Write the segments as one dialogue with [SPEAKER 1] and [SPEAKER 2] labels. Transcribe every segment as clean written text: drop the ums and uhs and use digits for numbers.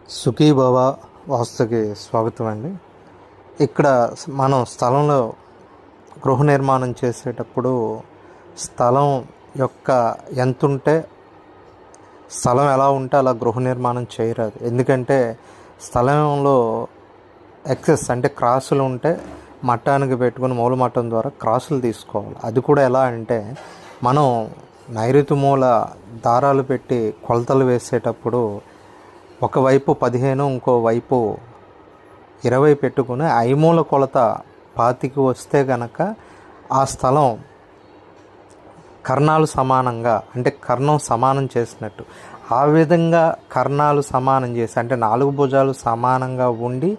[SPEAKER 1] సుఖీభవ వాస్తుకి స్వాగతం అండి. ఇక్కడ మనం స్థలంలో గృహ నిర్మాణం చేసేటప్పుడు స్థలం యొక్క ఎంతుంటే స్థలం ఎలా ఉంటే అలా గృహ నిర్మాణం చేయరాదు. ఎందుకంటే స్థలంలో ఎక్సెస్ అంటే క్రాసులు ఉంటే మట్టానికి పెట్టుకుని మూల మట్టం ద్వారా క్రాసులు తీసుకోవాలి. అది కూడా ఎలా అంటే మనం నైరుతి మూల దారాలు పెట్టి కొలతలు వేసేటప్పుడు ఒకవైపు 15 ఇంకో వైపు 20 పెట్టుకుని ఐమూల కొలత 25 వస్తే గనక ఆ స్థలం కర్ణాలు సమానంగా అంటే కర్ణం సమానం చేసినట్టు. ఆ విధంగా కర్ణాలు సమానం చేసి అంటే 4 భుజాలు సమానంగా ఉండి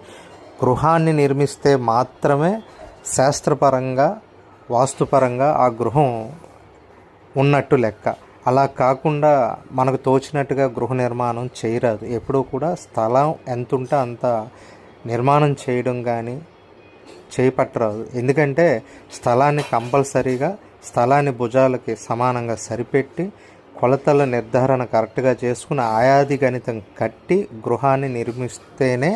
[SPEAKER 1] గృహాన్ని నిర్మిస్తే మాత్రమే శాస్త్రపరంగా వాస్తుపరంగా ఆ గృహం ఉన్నట్టు లెక్క. అలా కాకుండా మనకు తోచినట్టుగా గృహ నిర్మాణం చేయరాదు. ఎప్పుడూ కూడా స్థలం ఎంత ఉంటే అంత నిర్మాణం చేయడం కానీ చేపట్టరాదు. ఎందుకంటే స్థలాన్ని కంపల్సరీగా స్థలాన్ని భుజాలకి సమానంగా సరిపెట్టి కొలతల నిర్ధారణ కరెక్ట్గా చేసుకుని ఆయాది గణితం కట్టి గృహాన్ని నిర్మిస్తేనే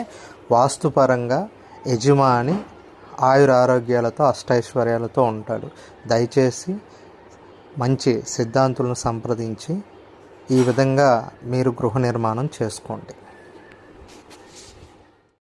[SPEAKER 1] వాస్తుపరంగా యజమాని ఆయురారోగ్యాలతో అష్టైశ్వర్యాలతో ఉంటాడు. దయచేసి మంచి సిద్ధాంతులను సంప్రదించి ఈ విధంగా మీరు గృహ నిర్మాణం చేసుకోండి.